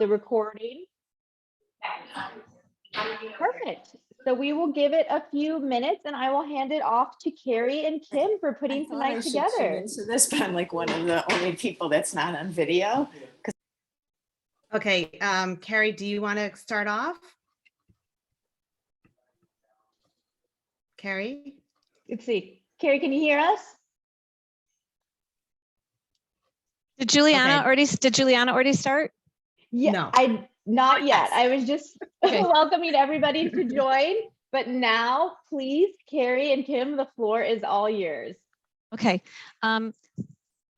the recording. Perfect. So we will give it a few minutes and I will hand it off to Carrie and Kim for putting tonight together. So this, but I'm like one of the only people that's not on video. Okay, Carrie, do you want to start off? Carrie? Let's see. Carrie, can you hear us? Did Juliana already start? Yeah, No. Not yet. I was just welcoming everybody to join, but now please, Carrie and Kim, the floor is all yours. Okay.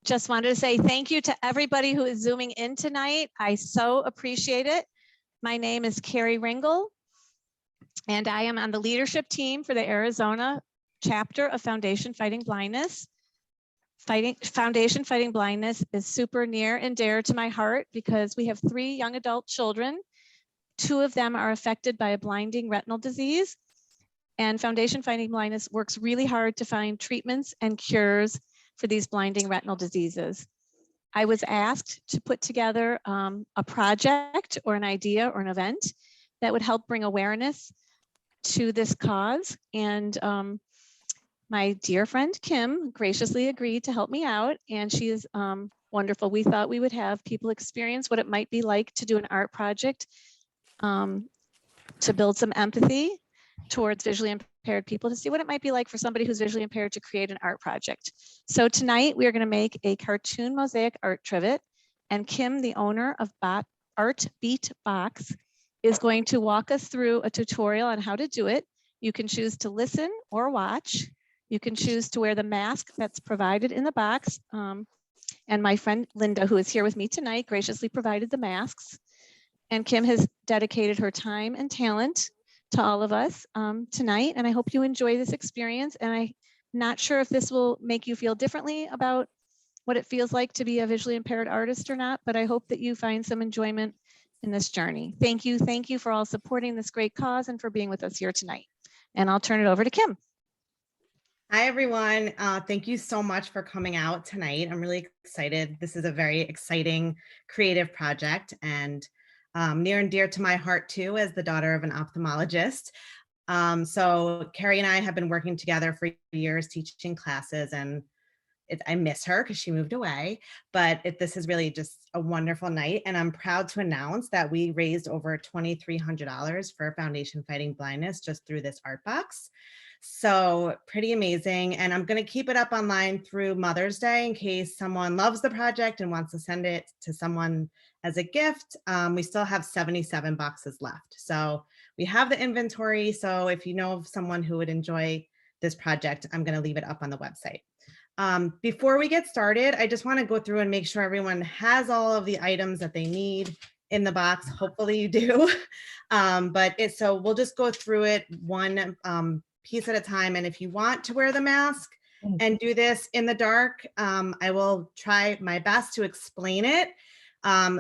Just wanted to say thank you to everybody who is Zooming in tonight. I so appreciate it. My name is Carrie Ringel, and I am on the leadership team for the Arizona chapter of Foundation Fighting Blindness. Foundation Fighting Blindness is super near and dear to my heart because we have 3 young adult children. 2 of them are affected by a blinding retinal disease. And Foundation Fighting Blindness works really hard to find treatments and cures for these blinding retinal diseases. I was asked to put together a project or an idea or an event that would help bring awareness to this cause. And my dear friend Kim graciously agreed to help me out, and she is wonderful. We thought we would have people experience what it might be like to do an art project to build some empathy towards visually impaired people, to see what it might be like for somebody who's visually impaired to create an art project. So tonight we are going to make a cartoon mosaic art trivet, and Kim, the owner of Art Beat Box, is going to walk us through a tutorial on how to do it. You can choose to listen or watch. You can choose to wear the mask that's provided in the box. And my friend Linda, who is here with me tonight, graciously provided the masks. And Kim has dedicated her time and talent to all of us tonight. And I hope you enjoy this experience. And I'm not sure if this will make you feel differently about what it feels like to be a visually impaired artist or not, but I hope that you find some enjoyment in this journey. Thank you. Thank you for all supporting this great cause and for being with us here tonight. And I'll turn it over to Kim. Hi, everyone. Thank you so much for coming out tonight. I'm really excited. This is a very exciting creative project and near and dear to my heart too, as the daughter of an ophthalmologist. So Carrie and I have been working together for years teaching classes, and I miss her because she moved away, but this is really just a wonderful night. And I'm proud to announce that we raised over $2,300 for Foundation Fighting Blindness just through this art box. So pretty amazing. And I'm going to keep it up online through Mother's Day in case someone loves the project and wants to send it to someone as a gift. We still have 77 boxes left. So we have the inventory. So if you know of someone who would enjoy this project, I'm going to leave it up on the website. Before we get started, I just want to go through and make sure everyone has all of the items that they need in the box. Hopefully you do. So we'll just go through it one piece at a time. And if you want to wear the mask and do this in the dark, I will try my best to explain it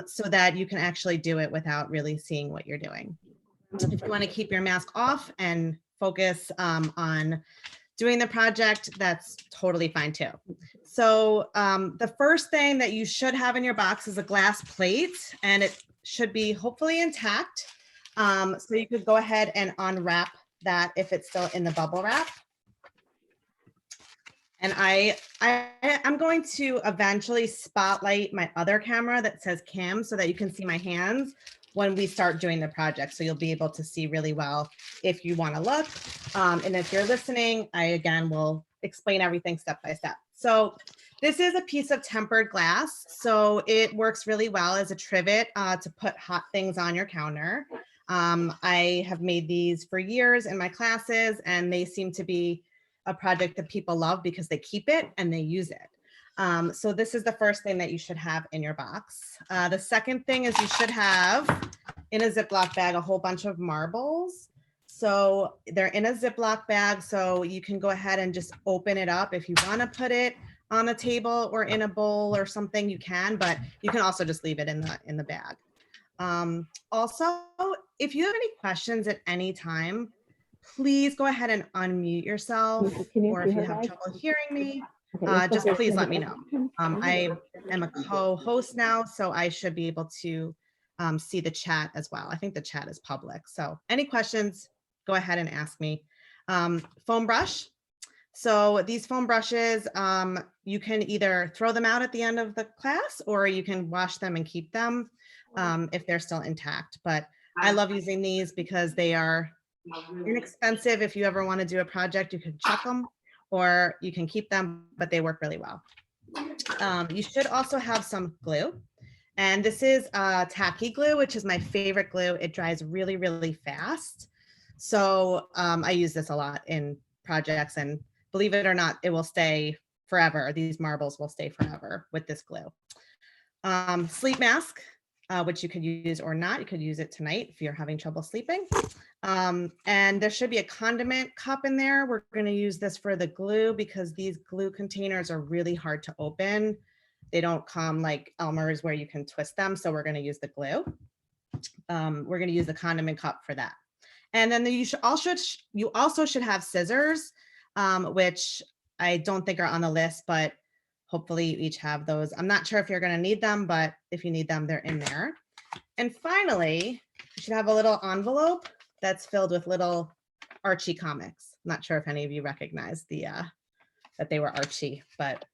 so that you can actually do it without really seeing what you're doing. If you want to keep your mask off and focus on doing the project, that's totally fine too. So the first thing that you should have in your box is a glass plate, and it should be hopefully intact. So you could go ahead and unwrap that if it's still in the bubble wrap. And I'm going to eventually spotlight my other camera that says Cam so that you can see my hands when we start doing the project. So you'll be able to see really well if you want to look. And if you're listening, I again will explain everything step by step. So this is a piece of tempered glass. So it works really well as a trivet to put hot things on your counter. I have made these for years in my classes, and they seem to be a project that people love because they keep it and they use it. So this is the first thing that you should have in your box. The second thing is you should have in a Ziploc bag a whole bunch of marbles. So they're in a Ziploc bag, so you can go ahead and just open it up. If you want to put it on the table or in a bowl or something, you can, but you can also just leave it in the bag. Also, if you have any questions at any time, please go ahead and unmute yourself, or if you have trouble hearing me, just please let me know. I am a co-host now, so I should be able to see the chat as well. I think the chat is public. So any questions, go ahead and ask me. Foam brush. So these foam brushes, you can either throw them out at the end of the class, or you can wash them and keep them if they're still intact. But I love using these because they are inexpensive. If you ever want to do a project, you can chuck them or you can keep them, but they work really well. You should also have some glue. And this is tacky glue, which is my favorite glue. It dries really, really fast. So I use this a lot in projects, and believe it or not, it will stay forever. These marbles will stay forever with this glue. Sleep mask, which you could use or not. You could use it tonight if you're having trouble sleeping. And there should be a condiment cup in there. We're going to use this for the glue because these glue containers are really hard to open. They don't come like Elmer's where you can twist them. So we're going to use the glue. We're going to use the condiment cup for that. And then you also should have scissors, which I don't think are on the list, but hopefully you each have those. I'm not sure if you're going to need them, but if you need them, they're in there. And finally, you should have a little envelope that's filled with little Archie comics. I'm not sure if any of you recognize that they were Archie, but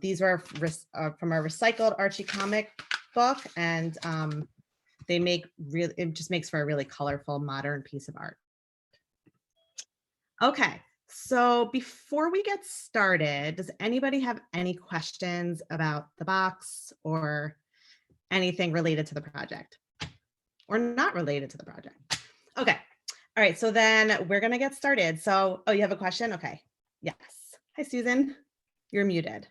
these were from a recycled Archie comic book, and it just makes for a really colorful modern piece of art. Okay, so before we get started, does anybody have any questions about the box or anything related to the project or not related to the project? Okay, all right, so then we're gonna get started. So, oh, you have a question? Okay, yes. Hi, Susan, you're muted.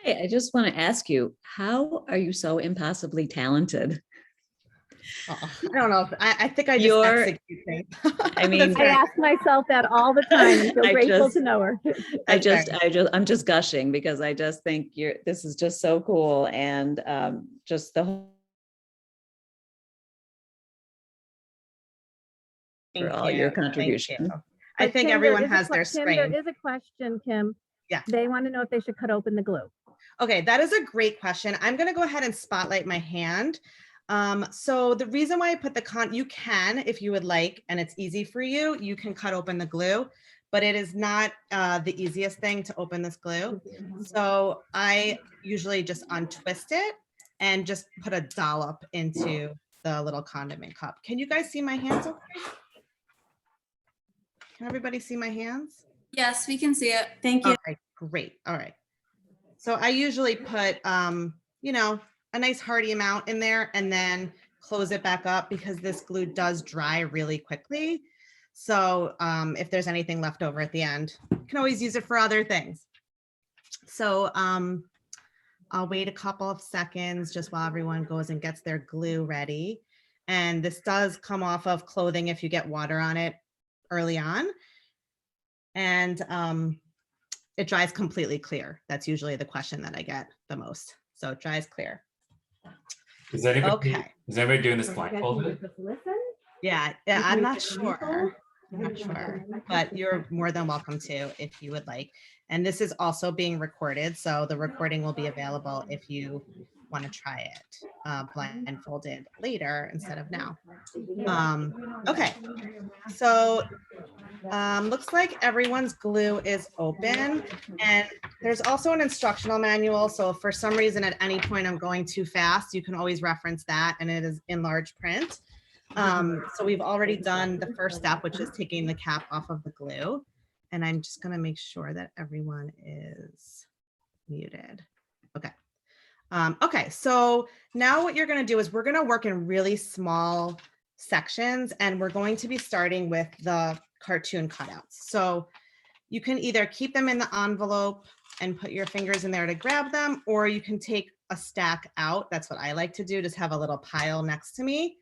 Hi, I just want to ask you, how are you so impossibly talented? I don't know. I think I just execute things. I mean, I ask myself that all the time. I'm so grateful to know her. I'm just gushing because I just think this is just so cool, and just the whole for all your contribution. I think Kim, everyone has their screen. There is a question, Kim. Yeah. They want to know if they should cut open the glue. Okay, that is a great question. I'm going to go ahead and spotlight my hand. So the reason why I put you can, if you would like, and it's easy for you, you can cut open the glue, but it is not the easiest thing to open this glue. So I usually just untwist it and just put a dollop into the little condiment cup. Can you guys see my hands okay? Can everybody see my hands? Yes, we can see it. Thank you. Okay, great. All right. So I usually put, a nice hearty amount in there and then close it back up because this glue does dry really quickly. So if there's anything left over at the end, you can always use it for other things. So I'll wait a couple of seconds just while everyone goes and gets their glue ready. And this does come off of clothing if you get water on it early on. And it dries completely clear. That's usually the question that I get the most. So it dries clear. Is anybody doing this blindfolded? Yeah, I'm not sure. But you're more than welcome to if you would like. And this is also being recorded, so the recording will be available if you want to try it blindfolded later instead of now. Okay, so looks like everyone's glue is open, and there's also an instructional manual. So if for some reason at any point I'm going too fast, you can always reference that, and it is in large print. So we've already done the first step, which is taking the cap off of the glue. And I'm just going to make sure that everyone is muted. Okay. Okay, so now what you're going to do is we're going to work in really small sections, and we're going to be starting with the cartoon cutouts. So you can either keep them in the envelope and put your fingers in there to grab them, or you can take a stack out. That's what I like to do, just have a little pile next to me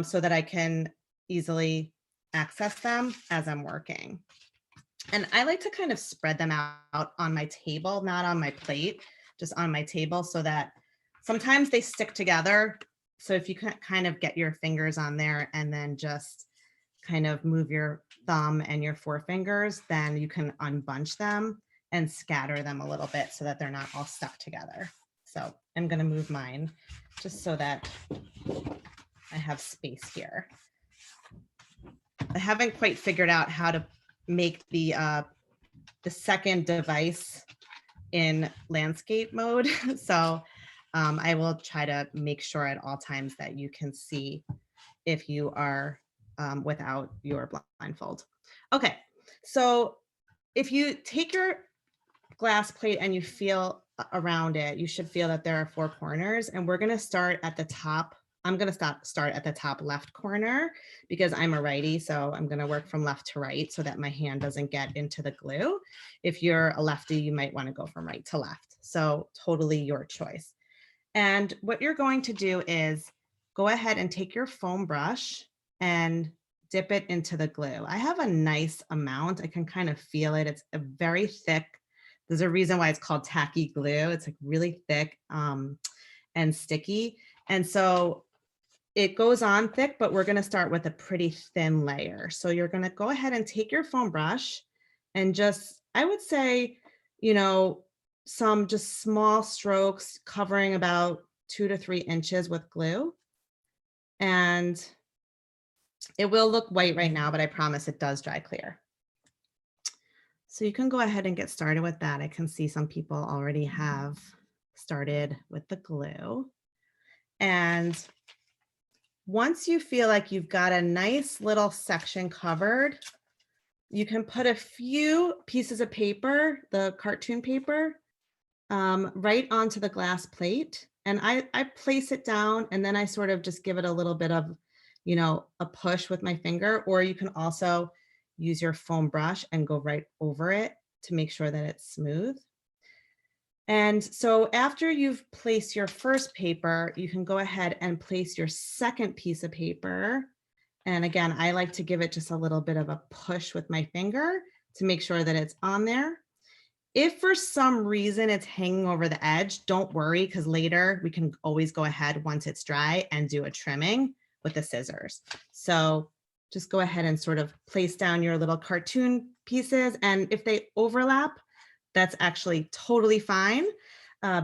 so that I can easily access them as I'm working. And I like to kind of spread them out on my table, not on my plate, just on my table, so that sometimes they stick together. So if you can kind of get your fingers on there and then just kind of move your thumb and your forefingers, then you can unbunch them and scatter them a little bit so that they're not all stuck together. So I'm going to move mine just so that I have space here. I haven't quite figured out how to make the second device in landscape mode. So I will try to make sure at all times that you can see if you are without your blindfold. Okay, so if you take your glass plate and you feel around it, you should feel that there are 4 corners, and we're going to start at the top. I'm going to start at the top left corner because I'm a righty, so I'm going to work from left to right so that my hand doesn't get into the glue. If you're a lefty, you might want to go from right to left. So totally your choice. And what you're going to do is go ahead and take your foam brush and dip it into the glue. I have a nice amount. I can kind of feel it. It's a very thick. There's a reason why it's called tacky glue. It's like really thick and sticky. And so it goes on thick, but we're going to start with a pretty thin layer. So you're going to go ahead and take your foam brush and just, I would say, you know, some just small strokes covering about 2 to 3 inches with glue. And it will look white right now, but I promise it does dry clear. So you can go ahead and get started with that. I can see some people already have started with the glue. And once you feel like you've got a nice little section covered, you can put a few pieces of paper, the cartoon paper, right onto the glass plate. And I place it down and then I sort of just give it a little bit of, you know, a push with my finger, or you can also use your foam brush and go right over it to make sure that it's smooth. And so after you've placed your first paper, you can go ahead and place your second piece of paper. And again, I like to give it just a little bit of a push with my finger to make sure that it's on there. If for some reason it's hanging over the edge, don't worry, because later we can always go ahead once it's dry and do a trimming with the scissors. So just go ahead and sort of place down your little cartoon pieces. And if they overlap, that's actually totally fine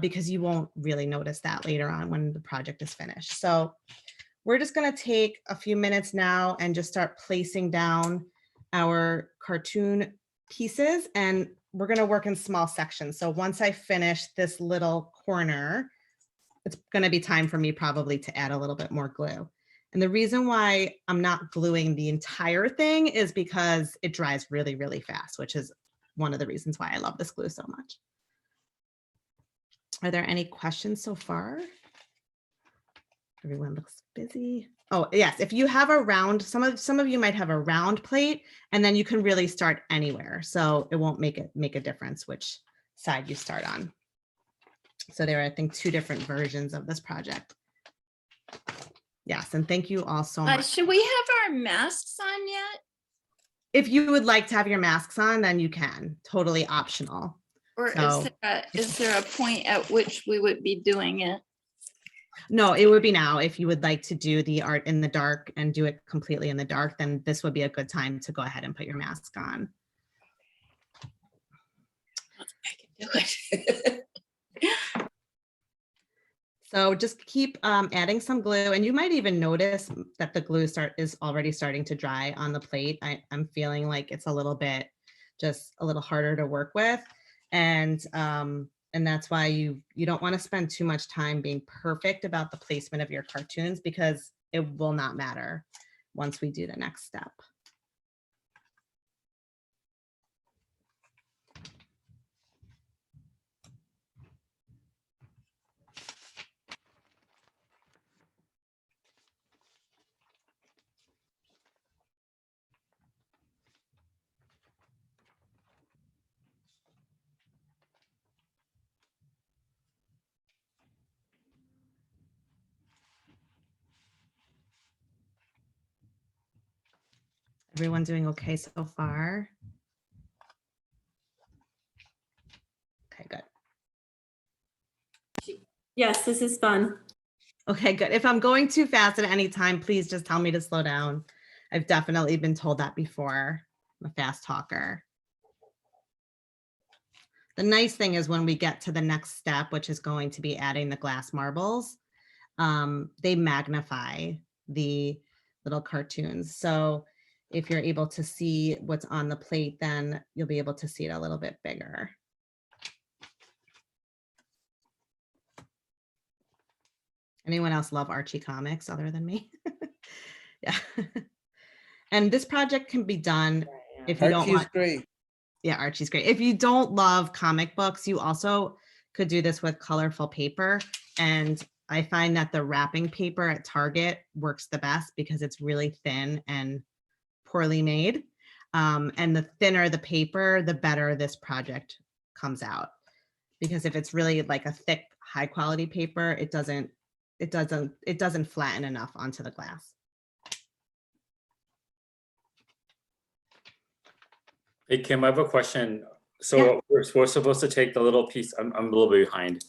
because you won't really notice that later on when the project is finished. So we're just going to take a few minutes now and just start placing down our cartoon pieces, and we're going to work in small sections. So once I finish this little corner, it's going to be time for me probably to add a little bit more glue. And the reason why I'm not gluing the entire thing is because it dries really, really fast, which is one of the reasons why I love this glue so much. Are there any questions so far? Everyone looks busy. Oh, yes. If you have a round, some of you might have a round plate, and then you can really start anywhere. So it won't make a difference which side you start on. So there are, I think, 2 different versions of this project. Yes, and thank you all so much. Should we have our masks on yet? If you would like to have your masks on, then you can. Totally optional. Or So, is there a point at which we would be doing it? No, it would be now. If you would like to do the art in the dark and do it completely in the dark, then this would be a good time to go ahead and put your mask on. I can do it. So just keep adding some glue, and you might even notice that the glue is already starting to dry on the plate. I'm feeling like it's a little bit, just a little harder to work with. And that's why you don't want to spend too much time being perfect about the placement of your cartoons, because it will not matter once we do the next step. Everyone doing okay so far? Okay, good. Yes, this is fun. Okay, good. If I'm going too fast at any time, please just tell me to slow down. I've definitely been told that before. I'm a fast talker. The nice thing is when we get to the next step, which is going to be adding the glass marbles, they magnify the little cartoons. So if you're able to see what's on the plate, then you'll be able to see it a little bit bigger. Anyone else love Archie comics other than me? Yeah. And this project can be done if you don't Archie's want. great. Yeah, Archie's great. If you don't love comic books, you also could do this with colorful paper. And I find that the wrapping paper at Target works the best because it's really thin and poorly made. And the thinner the paper, the better this project comes out. Because if it's really like a thick, high quality paper, it doesn't flatten enough onto the glass. Hey, Kim, I have a question. So we're supposed to take the little piece, I'm a little bit behind.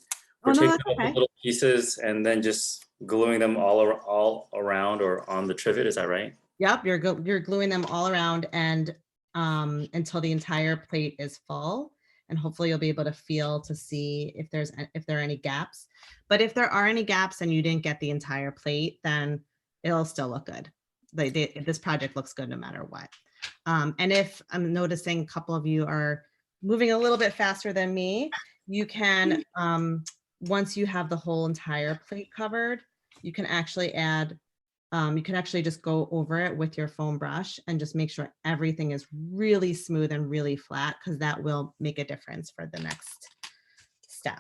We're taking the little pieces and then just gluing them all around or on the trivet, is that right? Yep, you're gluing them all around and until the entire plate is full. And hopefully you'll be able to feel to see if there are any gaps. But if there are any gaps and you didn't get the entire plate, then it'll still look good. This project looks good no matter what. And if I'm noticing a couple of you are moving a little bit faster than me, you can, once you have the whole entire plate covered, you can actually add, you can actually just go over it with your foam brush and just make sure everything is really smooth and really flat, because that will make a difference for the next step.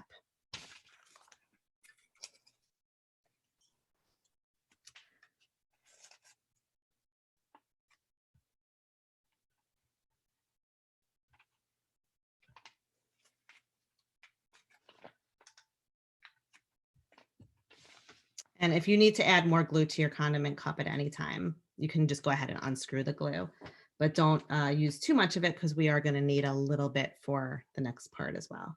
And if you need to add more glue to your condiment cup at any time, you can just go ahead and unscrew the glue, but don't use too much of it because we are going to need a little bit for the next part as well.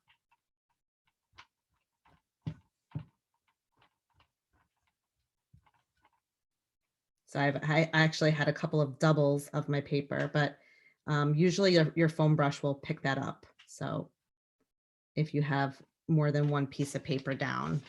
So I actually had a couple of doubles of my paper, but usually your foam brush will pick that up. So if you have more than one piece of paper down.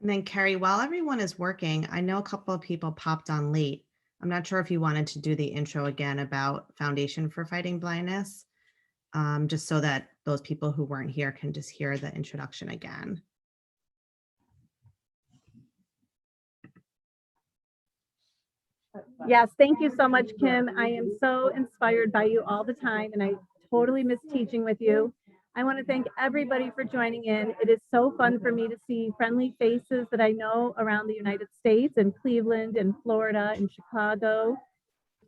And then Carrie, while everyone is working, I know a couple of people popped on late. I'm not sure if you wanted to do the intro again about Foundation for Fighting Blindness, just so that those people who weren't here can just hear the introduction again. Yes, thank you so much, Kim. I am so inspired by you all the time, and I totally miss teaching with you. I want to thank everybody for joining in. It is so fun for me to see friendly faces that I know around the United States and Cleveland and Florida and Chicago.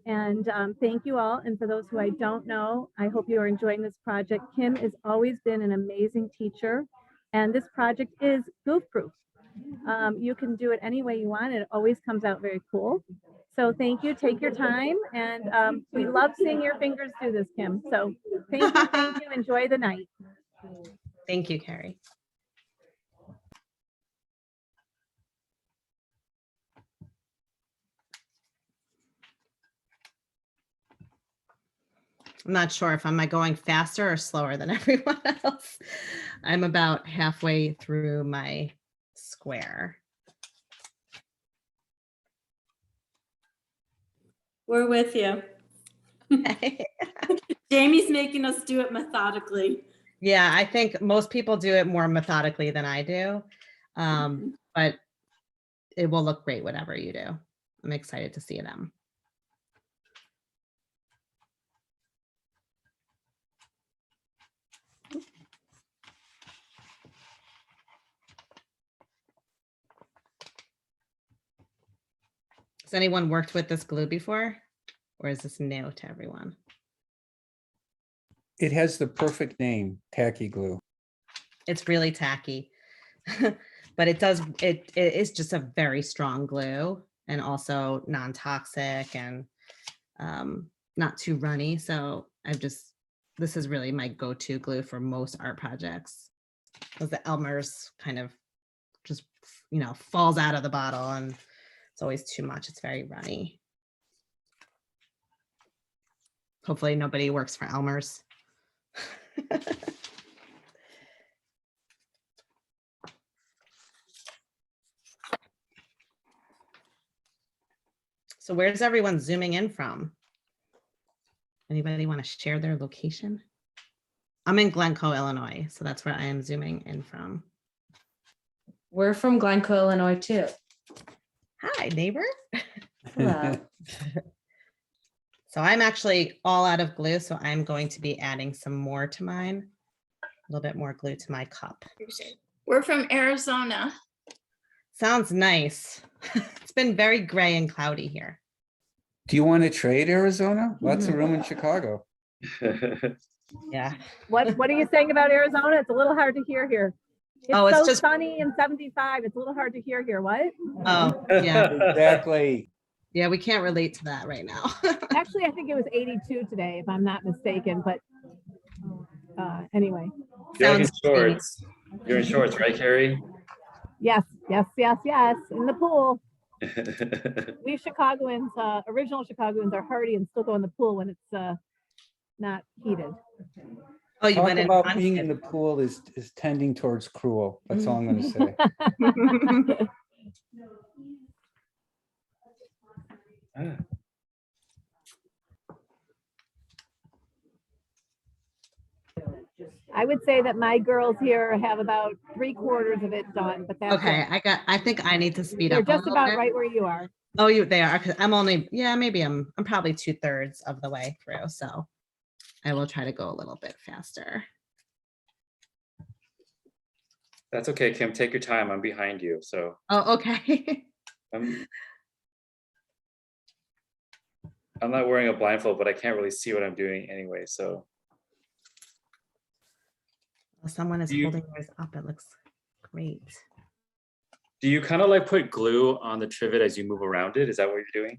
And thank you all. And for those who I don't know, I hope you are enjoying this project. Kim has always been an amazing teacher, and this project is goof-proof. You can do it any way you want. It always comes out very cool. So thank you. Take your time. And we love seeing your fingers do this, Kim. So thank you. Thank you. Enjoy the night. Thank you, Carrie. I'm not sure if am I going faster or slower than everyone else. I'm about halfway through my square. We're with you. Jamie's making us do it methodically. Yeah, I think most people do it more methodically than I do, but it will look great whatever you do. I'm excited to see them. Has anyone worked with this glue before, or is this new to everyone? It has the perfect name, tacky glue. It's really tacky, but it is just a very strong glue and also non-toxic, and not too runny. So this is really my go-to glue for most art projects. Because the Elmer's kind of just, falls out of the bottle and it's always too much. It's very runny. Hopefully nobody works for Elmer's. So where's everyone zooming in from? Anybody want to share their location? I'm in Glencoe, Illinois, so that's where I am zooming in from. We're from Glencoe, Illinois, too. Hi, neighbor. Hello. So I'm actually all out of glue, so I'm going to be adding some more to mine. A little bit more glue to my cup. We're from Arizona. Sounds nice. It's been very gray and cloudy here. Do you want to trade Arizona? Lots of room in Chicago. Yeah. What are you saying about Arizona? It's a little hard to hear here. It's so sunny and 75. It's a little hard to hear here. What? Oh, yeah. Exactly. Yeah, we can't relate to that right now. Actually, I think it was 82 today, if I'm not mistaken. But anyway. You're like in shorts. You're in shorts, right, Carrie? Yes. In the pool. We Chicagoans, original Chicagoans are hardy and still go in the pool when it's not heated. Oh, you Talk went in about being in the pool is tending towards cruel. That's all I'm going to say. I would say that my girls here have about 3/4 of it done, but that's okay. it. I think I need to speed They're up. just about right where you are. Oh, they are. 'Cause I'm only, maybe I'm probably 2/3 of the way through. So I will try to go a little bit faster. That's okay, Kim. Take your time. I'm behind you. So. Oh, okay. I'm not wearing a blindfold, but I can't really see what I'm doing anyway. So. Someone is holding theirs up. It looks great. Do you kind of like put glue on the trivet as you move around it? Is that what you're doing?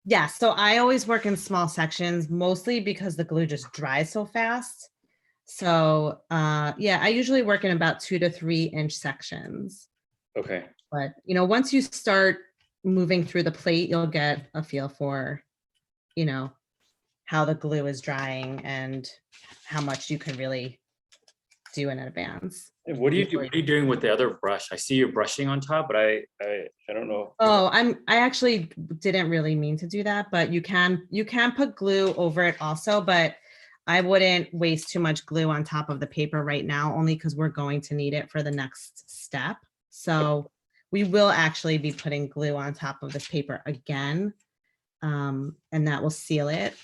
Yeah, so I always work in small sections, mostly because the glue just dries so fast. So yeah, I usually work in about 2 to 3 inch sections. Okay. But once you start moving through the plate, you'll get a feel for, how the glue is drying and how much you can really do in advance. What are you doing with the other brush? I see you're brushing on top, but I don't know. Oh, I actually didn't really mean to do that, but you can put glue over it also, but I wouldn't waste too much glue on top of the paper right now, only because we're going to need it for the next step. So we will actually be putting glue on top of this paper again, and that will seal it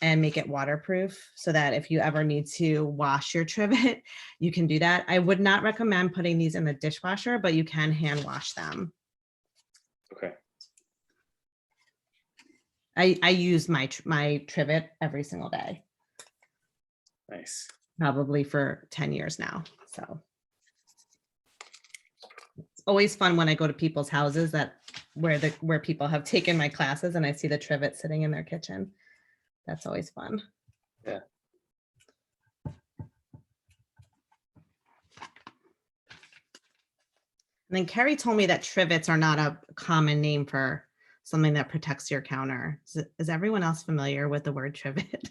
and make it waterproof so that if you ever need to wash your trivet, you can do that. I would not recommend putting these in the dishwasher, but you can hand wash them. Okay. I use my trivet every single day. Nice. Probably for 10 years now. So it's always fun when I go to people's houses where people have taken my classes and I see the trivet sitting in their kitchen. That's always fun. Yeah. And then Carrie told me that trivets are not a common name for something that protects your counter. Is everyone else familiar with the word trivet?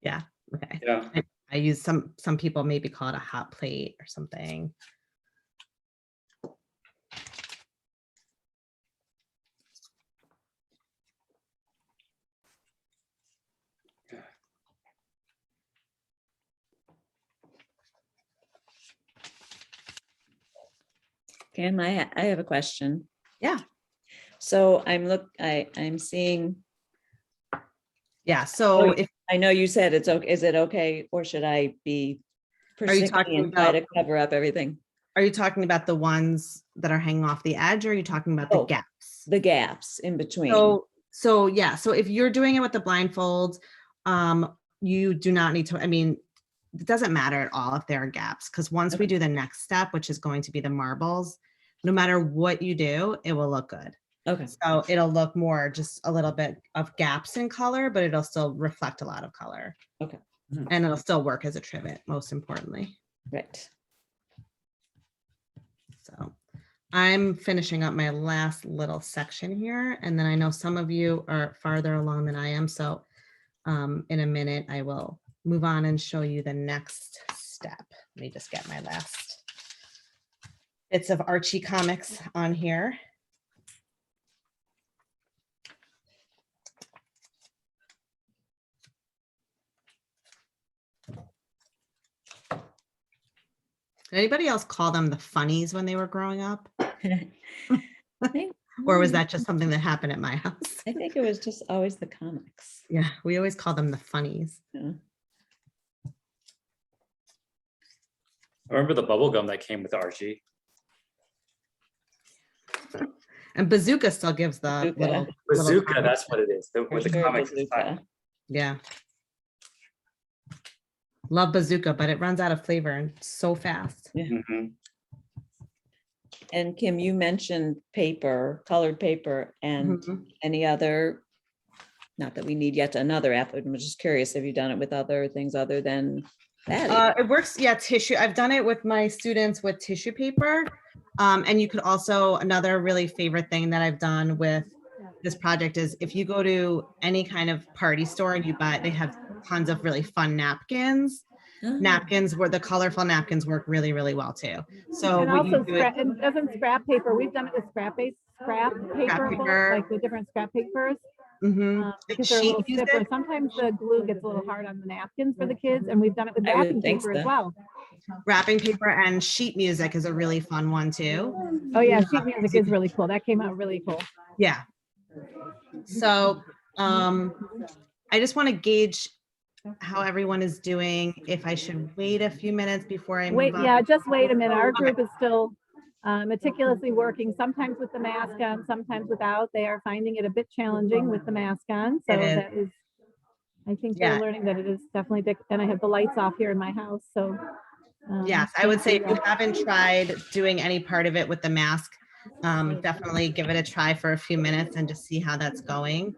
Yeah. Okay. Yeah. I use some people maybe call it a hot plate or something. Kim, I have a question. Yeah. So I'm seeing. Yeah. So if I know you said it's okay, is it okay, or should I be persnickety and try to cover up everything? Are you talking about the ones that are hanging off the edge, or are you talking about the gaps? The gaps in between. So yeah. So if you're doing it with the blindfold, you do not need to. I mean, it doesn't matter at all if there are gaps, because once we do the next step, which is going to be the marbles, no matter what you do, it will look good. Okay. So it'll look more just a little bit of gaps in color, but it'll still reflect a lot of color. Okay. And it'll still work as a trivet, most importantly. Right. So I'm finishing up my last little section here. And then I know some of you are farther along than I am. So in a minute, I will move on and show you the next step. Let me just get my last bits of Archie comics on here. Did anybody else call them the funnies when they were growing up? Or was that just something that happened at my house? I think it was just always the comics. Yeah, we always call them the funnies. Yeah. I remember the bubble gum that came with Archie. And Bazooka still gives the Bazooka. little Bazooka, comic. that's what it is. For With the sure, comics Bazooka. inside. Yeah. Love Bazooka, but it runs out of flavor and so fast. Mhm. And Kim, you mentioned paper, colored paper, and Mhm. any other, not that we need yet another app, I'm just curious, have you done it with other things other than that? It works, yeah, tissue. I've done it with my students with tissue paper. And you could also, another really favorite thing that I've done with this project is if you go to any kind of party store and you buy, they have tons of really fun napkins. Oh, Napkins where the colorful napkins work really, really well too. So And what you also do is- and doesn't scrap paper, we've done it with scrap paper, paper. like the different scrap papers. Mhm. Because they're a little Sheet music. stiffer. Sometimes the glue gets a little hard on the napkins for the kids, and we've done it with I would wrapping think paper as so. well. Wrapping paper and sheet music is a really fun one too. Oh yeah, sheet music is really cool. That came out really cool. Yeah. So I just want to gauge how everyone is doing. If I should wait a few minutes before I Wait, move on. yeah, just wait a minute. Our group is still meticulously working, sometimes with the mask on, sometimes without. They are finding it a bit challenging with the mask on. So It is. that is, I think Yeah. they're learning that it is definitely, and I have the lights off here in my house. So Yes, I would say if you thank haven't tried doing any part of it with the mask, definitely give it a try for a few minutes and just see how that's going,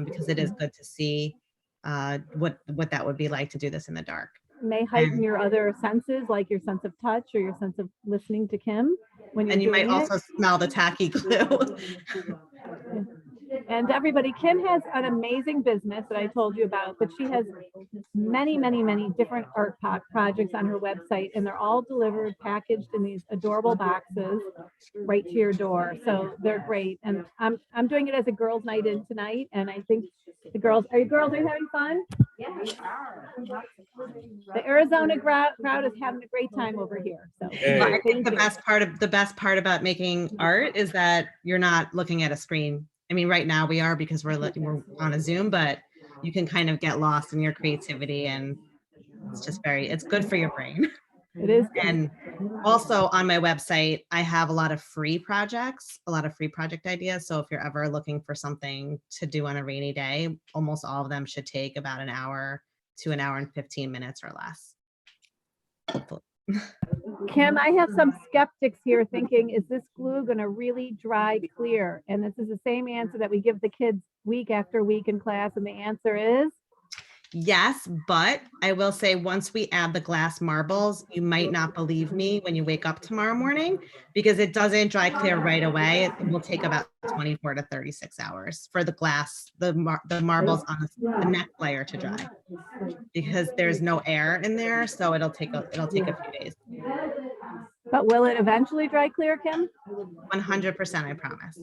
because it is good to see what that would be like to do this in the dark. may heighten And- your other senses, like your sense of touch or your sense of listening to Kim when you're And you might doing it. also smell the tacky glue. And everybody, Kim has an amazing business that I told you about, but she has many, many, many different art projects on her website, and they're all delivered, packaged in these adorable boxes right to your door. So they're great. And I'm doing it as a girls' night in tonight, and I think the girls, are you having fun? The Arizona crowd is having a great time over here. So Hey. I think thank the you. best part about making art is that you're not looking at a screen. I mean, right now we are because we're on a Zoom, but you can kind of get lost in your creativity, and it's good for your brain. It is. And also on my website, I have a lot of free projects, a lot of free project ideas. So if you're ever looking for something to do on a rainy day, almost all of them should take about an hour to an hour and 15 minutes or less. Hopefully. Kim, I have some skeptics here thinking, is this glue going to really dry clear? And this is the same answer that we give the kids week after week in class. And the answer is? Yes, but I will say once we add the glass marbles, you might not believe me when you wake up tomorrow morning because it doesn't dry clear right away. It will take about 24 to 36 hours for the glass, the marbles on the next layer to dry because there's no air in there. So it'll take a few days. But will it eventually dry clear, Kim? 100%, I promise.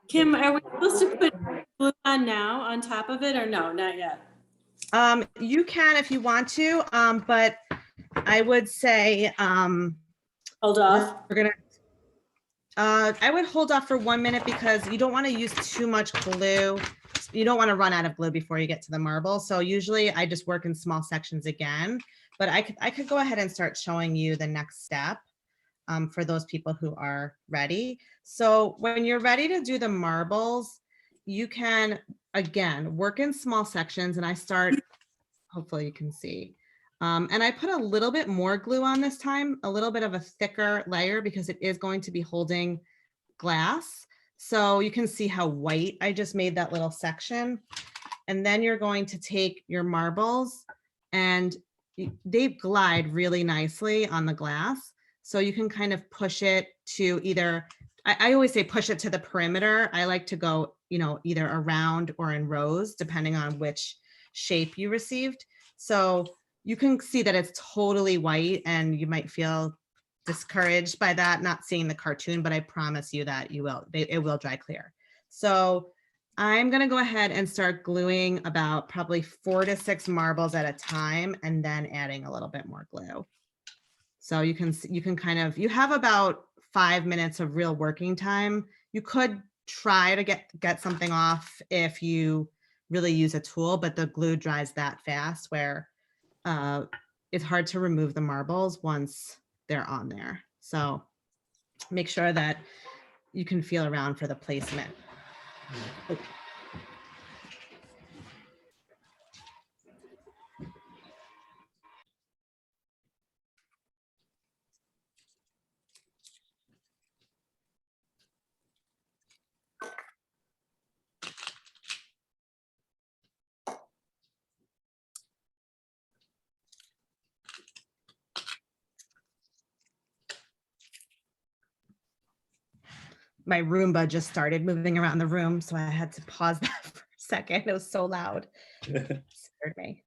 Kim, are we supposed to put glue on now on top of it or no, not yet? You can if you want to, but I would say Hold off. we're gonna. I would hold off for 1 minute because you don't want to use too much glue. You don't want to run out of glue before you get to the marble. So usually I just work in small sections again, but I could go ahead and start showing you the next step for those people who are ready. So when you're ready to do the marbles, you can, again, work in small sections, and I start, hopefully you can see. And I put a little bit more glue on this time, a little bit of a thicker layer because it is going to be holding glass. So you can see how white I just made that little section. And then you're going to take your marbles and they glide really nicely on the glass. So you can kind of push it to either, I always say push it to the perimeter. I like to go, either around or in rows, depending on which shape you received. So you can see that it's totally white and you might feel discouraged by that, not seeing the cartoon, but I promise you that it will dry clear. So I'm going to go ahead and start gluing about probably 4 to 6 marbles at a time and then adding a little bit more glue. So you can kind of, you have about 5 minutes of real working time. You could try to get something off if you really use a tool, but the glue dries that fast where it's hard to remove the marbles once they're on there. So make sure that you can feel around for the placement. My Roomba just started moving around the room, so I had to pause that for a second. It was so loud. It scared me.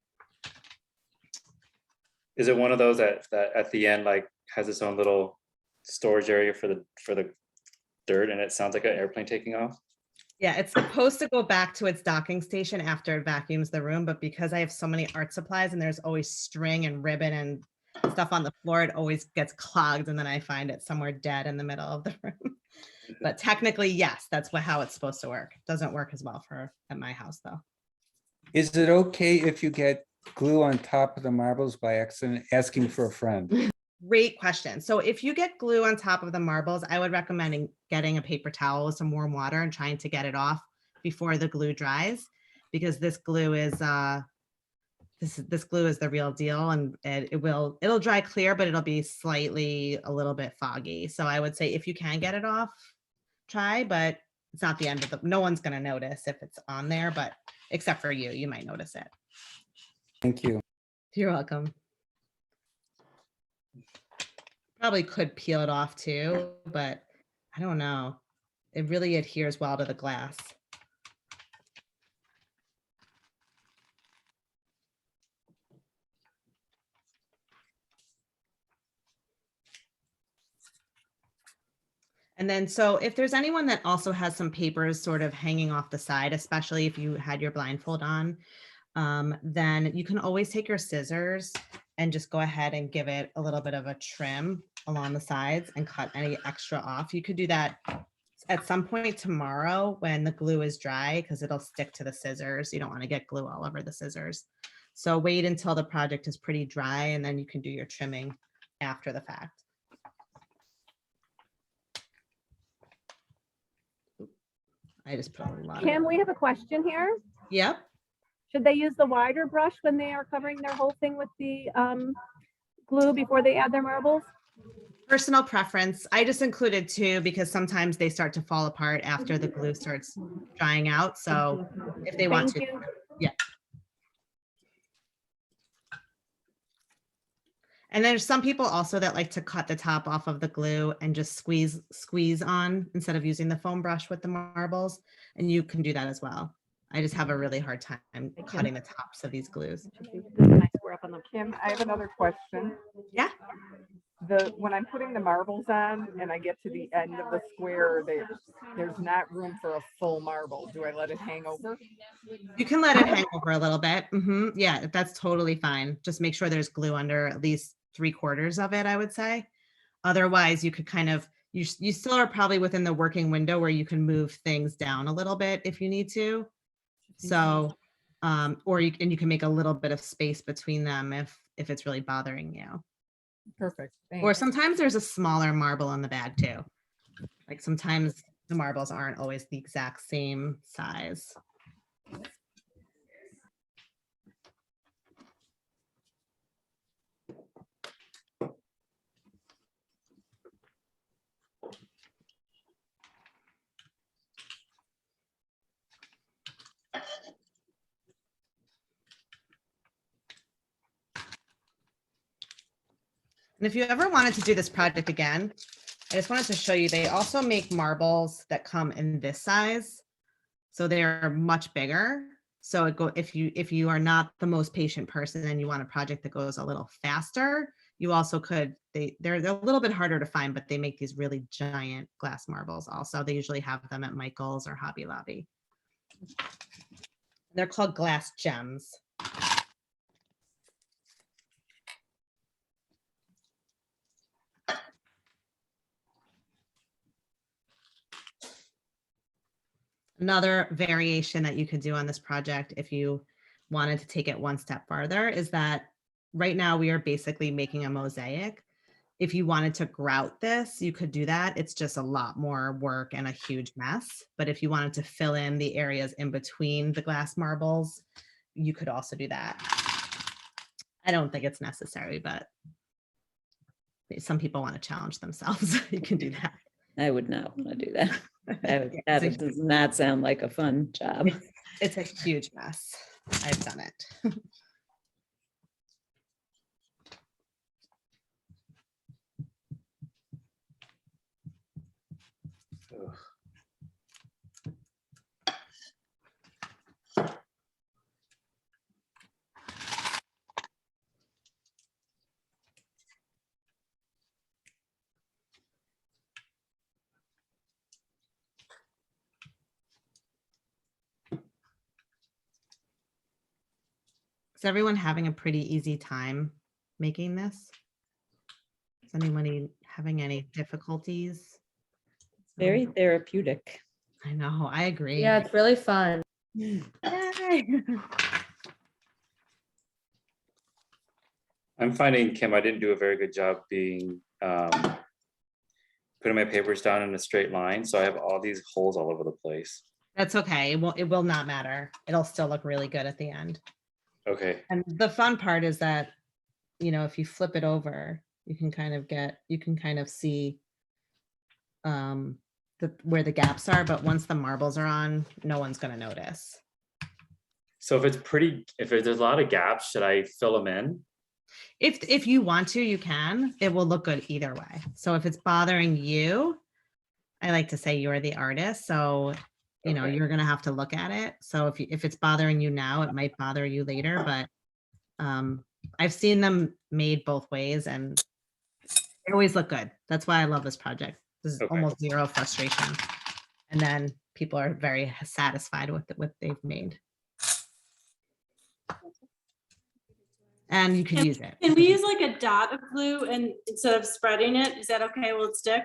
Is it one of those that at the end like has its own little storage area for the dirt and it sounds like an airplane taking off? Yeah, it's supposed to go back to its docking station after it vacuums the room, but because I have so many art supplies and there's always string and ribbon and stuff on the floor, it always gets clogged and then I find it somewhere dead in the middle of the room. But technically, yes, that's how it's supposed to work. Doesn't work as well at my house though. Is it okay if you get glue on top of the marbles by accident, asking for a friend? Great question. So if you get glue on top of the marbles, I would recommend getting a paper towel with some warm water and trying to get it off before the glue dries, because this glue is this glue is the real deal, and it'll dry clear, but it'll be a little bit foggy. So I would say if you can get it off, try, but it's not the end of no one's going to notice if it's on there, but except for you might notice it. Thank you. You're welcome. Probably could peel it off too, but I don't know. It really adheres well to the glass. And then, so if there's anyone that also has some papers sort of hanging off the side, especially if you had your blindfold on, then you can always take your scissors and just go ahead and give it a little bit of a trim along the sides and cut any extra off. You could do that at some point tomorrow when the glue is dry, because it'll stick to the scissors. You don't want to get glue all over the scissors. So wait until the project is pretty dry and then you can do your trimming after the fact. I just put a lot. Kim, we have a question here. Yep. Should they use the wider brush when they are covering their whole thing with the glue before they add their marbles? Personal preference. I just included 2 because sometimes they start to fall apart after the glue starts drying out. So if they want to, yeah. And there's some people also that like to cut the top off of the glue and just squeeze on instead of using the foam brush with the marbles. And you can do that as well. I just have a really hard time cutting the tops of these glues. Kim, I have another question. Yeah. When I'm putting the marbles on and I get to the end of the square, there's not room for a full marble. Do I let it hang over? You can let it hang over a little bit. Yeah, that's totally fine. Just make sure there's glue under at least 3/4 of it, I would say. Otherwise, you could kind of, you still are probably within the working window where you can move things down a little bit if you need to. So, or you can make a little bit of space between them if it's really bothering you. Perfect. Thanks. Or sometimes there's a smaller marble in the bag too. Like sometimes the marbles aren't always the exact same size. And if you ever wanted to do this project again, I just wanted to show you, they also make marbles that come in this size. So they're much bigger. So if you are not the most patient person and you want a project that goes a little faster, you also could, they're a little bit harder to find, but they make these really giant glass marbles also. They usually have them at Michael's or Hobby Lobby. They're called glass gems. Another variation that you could do on this project, if you wanted to take it one step farther, is that right now we are basically making a mosaic. If you wanted to grout this, you could do that. It's just a lot more work and a huge mess. But if you wanted to fill in the areas in between the glass marbles, you could also do that. I don't think it's necessary, but some people want to challenge themselves. You can do that. I would not want to do that. That does not sound like a fun job. It's a huge mess. I've done it. Is everyone having a pretty easy time making this? Is anybody having any difficulties? Very therapeutic. I know, I agree. Yeah, it's really fun. Yay. I'm finding, Kim, I didn't do a very good job being putting my papers down in a straight line. So I have all these holes all over the place. That's okay. It will not matter. It'll still look really good at the end. Okay. And the fun part is that, you know, if you flip it over, you can kind of see where the gaps are, but once the marbles are on, no one's going to notice. So if there's a lot of gaps, should I fill them in? If you want to, you can. It will look good either way. So if it's bothering you, I like to say you're the artist. So, you know, you're going to have to look at it. So if it's bothering you now, it might bother you later, but I've seen them made both ways and they always look good. That's why I love this project. There's almost zero frustration. And then people are very satisfied with what they've made. And you could use it. Can we use like a dot of glue and instead of spreading it? Is that okay? Will it stick?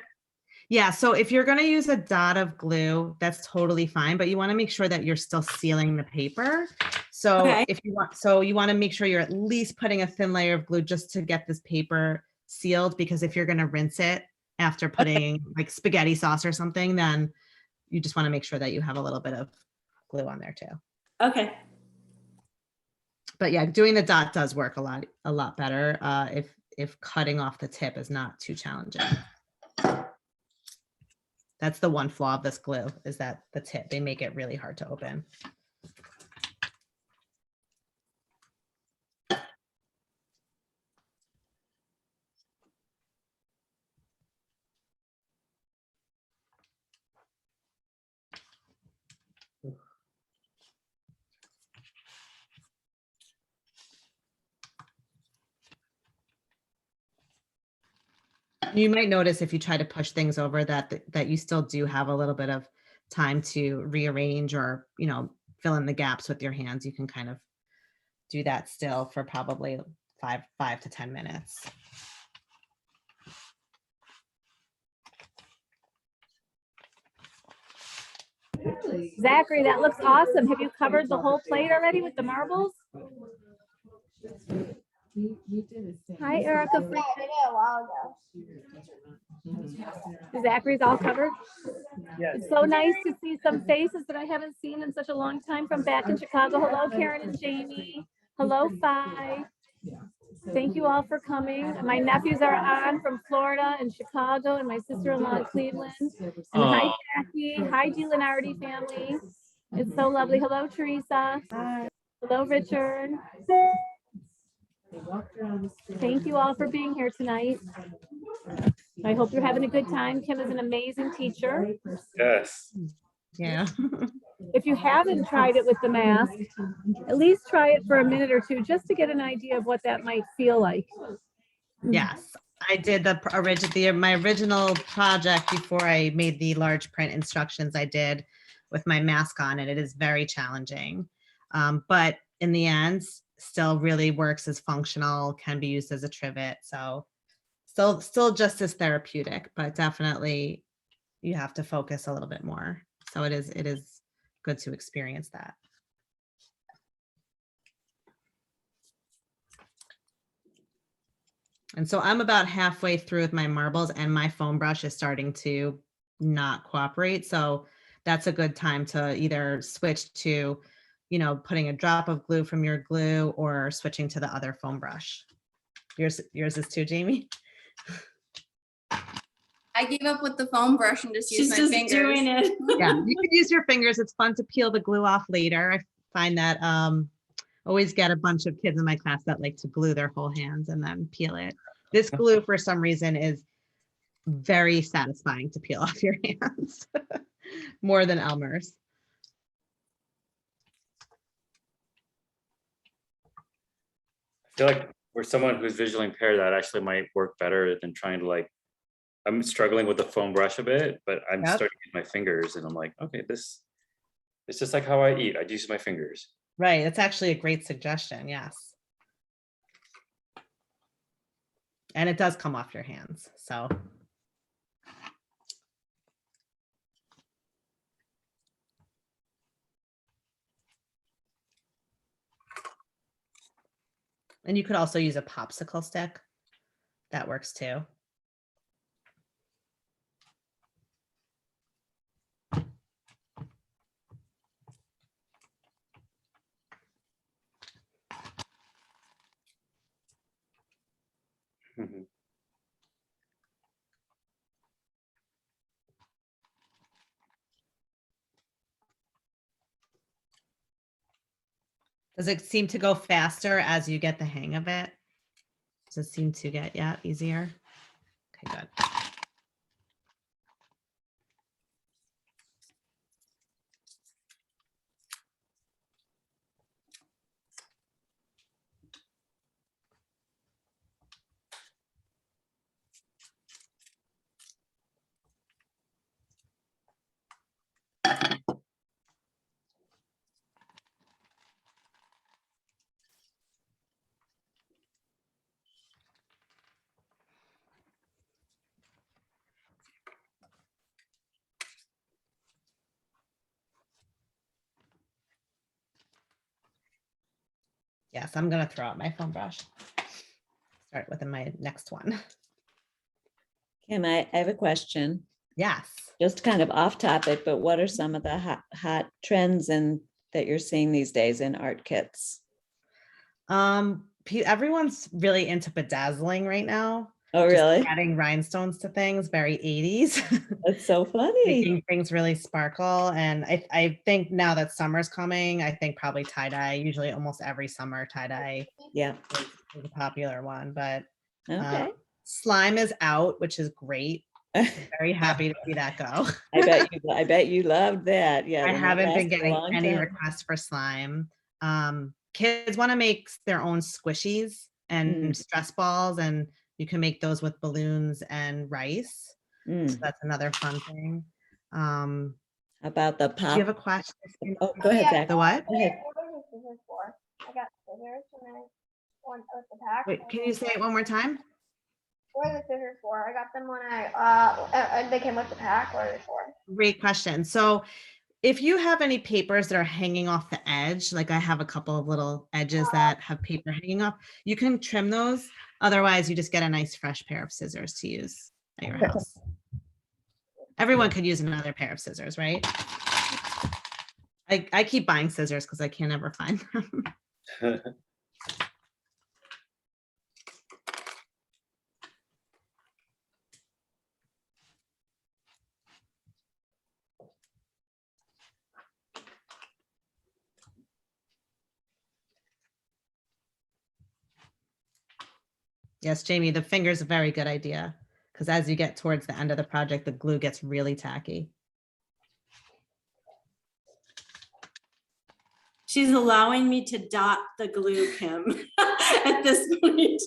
Yeah, so if you're going to use a dot of glue, that's totally fine, but you want to make sure that you're still sealing the paper. So if you want to make sure you're at least putting a thin layer of glue just to get this paper sealed, because if you're going to rinse it after putting like spaghetti sauce or something, then you just want to make sure that you have a little bit of glue on there too. Okay. But yeah, doing the dot does work a lot better if cutting off the tip is not too challenging. That's the one flaw of this glue, is that the tip, they make it really hard to open. You might notice if you try to push things over that you still do have a little bit of time to rearrange or, you know, fill in the gaps with your hands. You can kind of do that still for probably 5 to 10 minutes. Zachary, that looks awesome. Have you covered the whole plate already with the marbles? Hi, Erica. Zachary's all covered. It's so nice to see some faces that I haven't seen in such a long time from back in Chicago. Hello, Karen and Jamie. Hello, Phi. Thank you all for coming. My nephews are on from Florida and Chicago, and my sister-in-law in Cleveland. And hi, Jackie. Hi, DeLenardi family. It's so lovely. Hello, Teresa. Hello, Richard. Thank you all for being here tonight. I hope you're having a good time. Kim is an amazing teacher. Yes. Yeah. If you haven't tried it with the mask, at least try it for a minute or two just to get an idea of what that might feel like. Yes, I did my original project before I made the large print instructions I did with my mask on, and it is very challenging. But in the end, still really works as functional, can be used as a trivet. So still just as therapeutic, but definitely you have to focus a little bit more. So it is good to experience that. And so I'm about halfway through with my marbles, and my foam brush is starting to not cooperate. So that's a good time to either switch to, putting a drop of glue from your glue or switching to the other foam brush. Yours is too, Jamie? I gave up with the foam brush and just She's used my just fingers. doing it. Yeah, you could use your fingers. It's fun to peel the glue off later. I find that always get a bunch of kids in my class that like to glue their whole hands and then peel it. This glue, for some reason, is very satisfying to peel off your hands, more than Elmer's. I feel like for someone who's visually impaired, that actually might work better than trying to I'm struggling with the foam brush a bit, but I'm starting to use my fingers and I'm like, okay, it's just like how I eat. I use my fingers. Right. That's actually a great suggestion. Yes. And it does come off your hands. So. And you could also use a popsicle stick. That works too. Mhm. Does it seem to go faster as you get the hang of it? Does it seem to get, easier? Okay, good. Yes, I'm going to throw out my foam brush. Start with my next one. Kim, I have a question. Yes. Just kind of off topic, but what are some of the hot trends that you're seeing these days in art kits? Everyone's really into bedazzling right now. Oh, really? Just adding rhinestones to things, very 80s. That's so funny. Making things really sparkle. And I think now that summer's coming, I think probably tie-dye, usually almost every summer tie-dye Yeah, is a popular one. But okay. slime is out, which is great. Very happy to see that go. I bet you loved that. Yeah, I when it haven't been lasts a getting long any time. requests for slime. Kids want to make their own squishies and stress balls, and you can make those with balloons and rice. So that's another fun thing. About the Do pop. you have a question? Oh, go ahead, Zach. The what? Go ahead. I got scissors and I went with the pack. Wait, can you say it one more time? What are the scissors for? I got them when they came with the pack. What are they for? Great question. So if you have any papers that are hanging off the edge, like I have a couple of little edges that have paper hanging off, you can trim those. Otherwise, you just get a nice fresh pair of scissors to use at your house. Everyone could use another pair of scissors, right? I keep buying scissors because I can't ever find them. Yes, Jamie, the finger's a very good idea because as you get towards the end of the project, the glue gets really tacky. She's allowing me to dot the glue, Kim, at this point.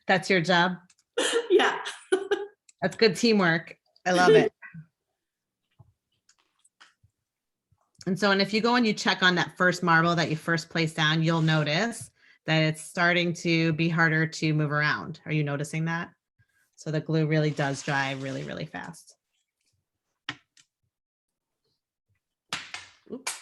That's your job. Yeah. That's good teamwork. I love it. And so, and if you go and you check on that first marble that you first placed down, you'll notice that it's starting to be harder to move around. Are you noticing that? So the glue really does dry really, really fast. Oops.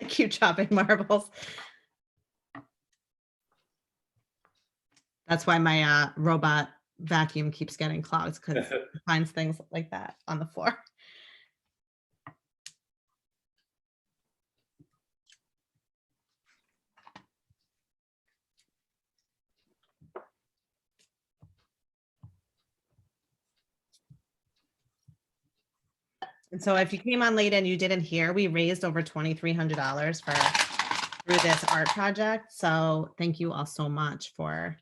I keep chopping marbles. That's why my robot vacuum keeps getting clogged because it finds things like that on the floor. And so if you came on late and you didn't hear, we raised over $2,300 through this art project. So thank you all so much for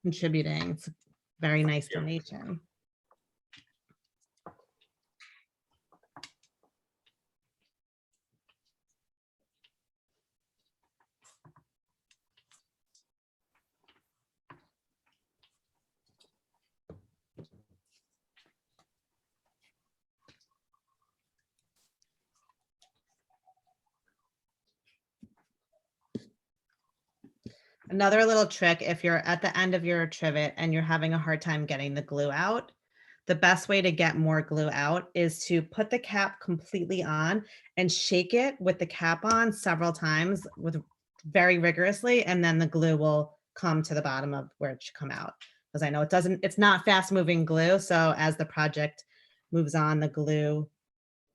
contributing. It's a very nice donation. Another little trick, if you're at the end of your trivet and you're having a hard time getting the glue out, the best way to get more glue out is to put the cap completely on and shake it with the cap on several times with very rigorously, and then the glue will come to the bottom of where it should come out. Because I know it's not fast moving glue. So as the project moves on, the glue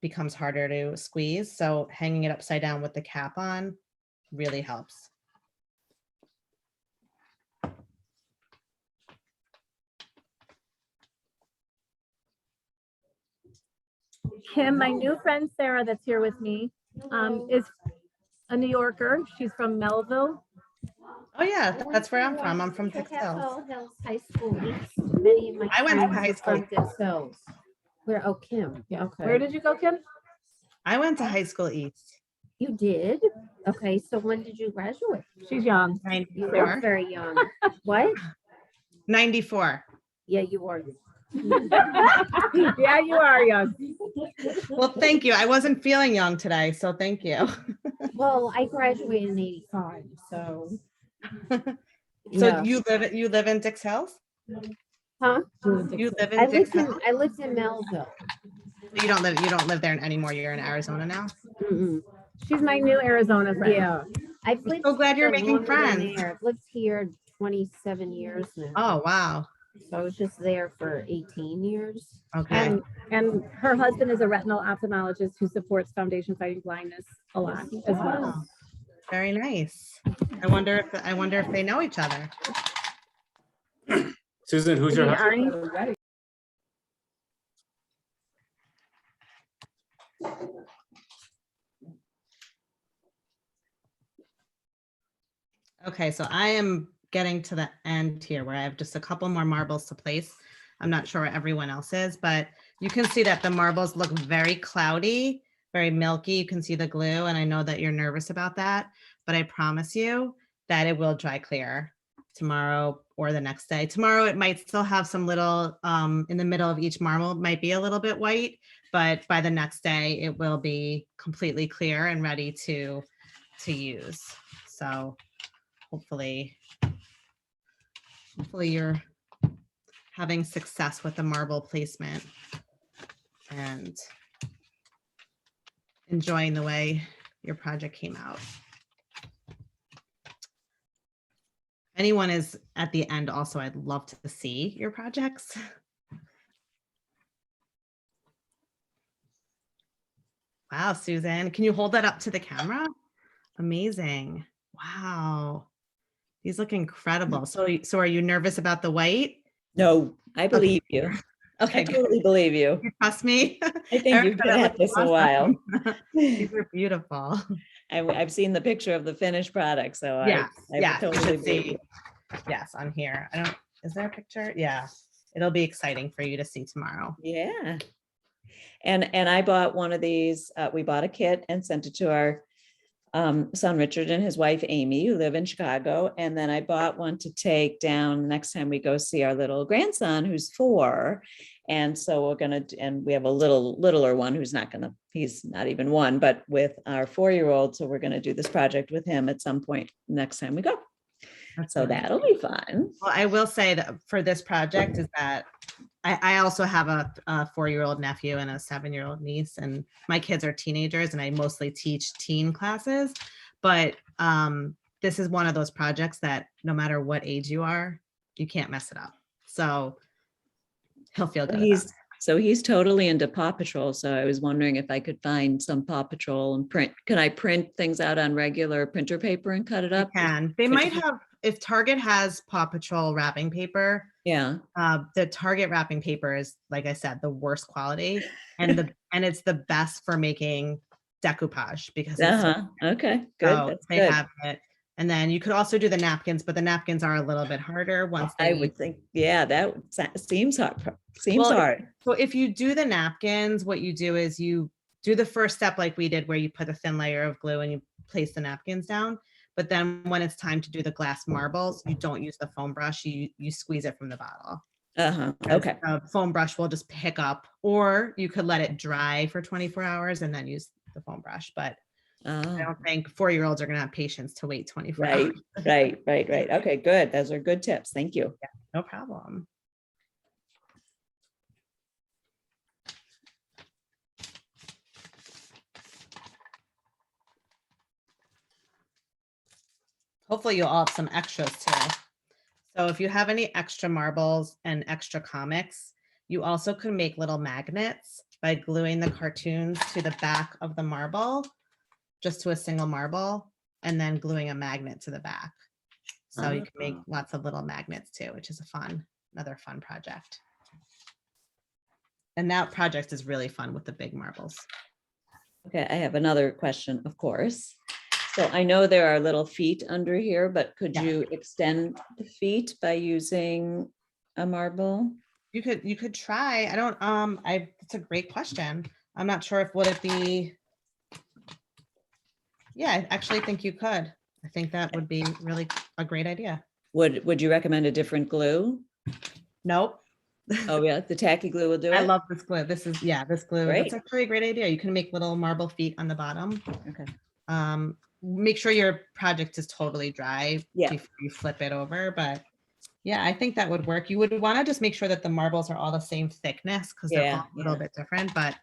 becomes harder to squeeze. So hanging it upside down with the cap on really helps. Kim, my new friend Sarah that's here with me is a New Yorker. She's from Melville. Oh yeah, that's where I'm from. I'm from Dix Hills. Hills High School East. Many of my I went to high friends are school. from Dix Hills. Where? Oh, Kim. Yeah, okay. Where did you go, Kim? I went to high school east. You did? Okay, so when did you graduate? She's young. You were very young. What? 94. Yeah, you are. Yeah, you are young. Well, thank you. I wasn't feeling young today, so thank you. Well, I graduated in 85, so. So yeah. you live in Dix Hills? Huh? You live in I Dix lived in Hills? I lived in Melville. You don't live there anymore. You're in Arizona now? Mm-mm. She's my new Arizona friend. Yeah. I've lived so glad you're here making longer than friends. there. I've lived here 27 years now. Oh, wow. So I was just there for 18 years. Okay. And her husband is a retinal ophthalmologist who supports Foundation Fighting Blindness a lot as well. Wow. Very nice. I wonder if they know each other. Susan, who's your husband? Okay, so I am getting to the end here where I have just a couple more marbles to place. I'm not sure where everyone else is, but you can see that the marbles look very cloudy, very milky. You can see the glue, and I know that you're nervous about that, but I promise you that it will dry clear tomorrow or the next day. Tomorrow, it might still have some little, in the middle of each marble, might be a little bit white, but by the next day, it will be completely clear and ready to use. So hopefully you're having success with the marble placement and enjoying the way your project came out. Anyone is at the end also, I'd love to see your projects. Wow, Susan, can you hold that up to the camera? Amazing. Wow. These look incredible. So are you nervous about the white? No, I believe you. Okay, I totally believe you. you trust me? I think you've been at this a while. These are beautiful. I've seen the picture of the finished product, so Yeah, I yeah, you totally should believe see. you. Yes, on here. Is there a picture? Yeah, it'll be exciting for you to see tomorrow. Yeah. And I bought one of these, we bought a kit and sent it to our son Richard and his wife Amy, who live in Chicago. And then I bought one to take down next time we go see our little grandson who's 4. And so and we have a littler one who's he's not even 1, but with our 4-year-old. So we're gonna do this project with him at some point next time we go. So that'll be fun. Well, I will say that for this project is that I also have a 4-year-old nephew and a 7-year-old niece, and my kids are teenagers and I mostly teach teen classes, but this is one of those projects that no matter what age you are, you can't mess it up. So he'll feel good. He's totally into Paw Patrol. So I was wondering if I could find some Paw Patrol and print. Can I print things out on regular printer paper and cut it up? You can. They might have, if Target has Paw Patrol wrapping paper. Yeah. The Target wrapping paper is, like I said, the worst quality, and it's the best for making decoupage because okay, good. So That's they good. have it. And then you could also do the napkins, but the napkins are a little bit harder once I would think, yeah, that seems hard. Hard. So if you do the napkins, what you do is you do the first step like we did, where you put a thin layer of glue and you place the napkins down. But then when it's time to do the glass marbles, you don't use the foam brush, you squeeze it from the bottle. Okay. Foam brush will just pick up, or you could let it dry for 24 hours and then use the foam brush. But I don't think 4-year-olds are going to have patience to wait 24 hours. Right. Okay, good. Those are good tips. Thank you. Yeah, no problem. Hopefully you'll all have some extras too. So if you have any extra marbles and extra comics, you also can make little magnets by gluing the cartoons to the back of the marble, just to a single marble, and then gluing a magnet to the back. So you can make lots of little magnets too, which is another fun project. And that project is really fun with the big marbles. Okay, I have another question, of course. So I know there are little feet under here, but could you extend the feet by using a marble? You could try. It's a great question. I'm not sure would it be. Yeah, I actually think you could. I think that would be really a great idea. Would you recommend a different glue? Nope. Oh yeah, the tacky glue will do it. I love this glue. This glue. Great. It's actually a great idea. You can make little marble feet on the bottom. Okay. Make sure your project is totally dry before you flip it over. But yeah, I think that would work. You would want to just make sure that the marbles are all the same thickness because they're all a little bit different. But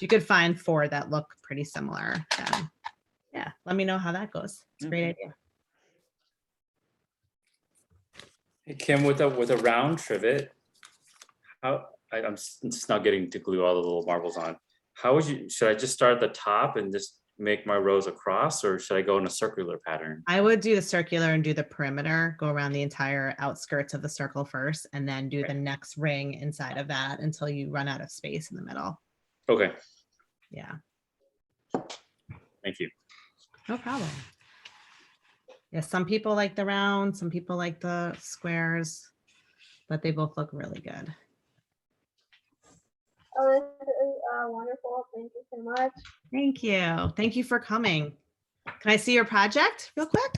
you could find 4 that look pretty similar. Then yeah, let me know how that goes. It's a great idea. Hey, Kim, with a round trivet, I'm just not getting to glue all the little marbles on. Should I just start at the top and just make my rows across, or should I go in a circular pattern? I would do the circular and do the perimeter, go around the entire outskirts of the circle first, and then do the next ring inside of that until you run out of space in the middle. Okay. Yeah. Thank you. No problem. Yeah, some people like the round, some people like the squares, but they both look really good. Oh, this is wonderful. Thank you so much. Thank you. Thank you for coming. Can I see your project real quick?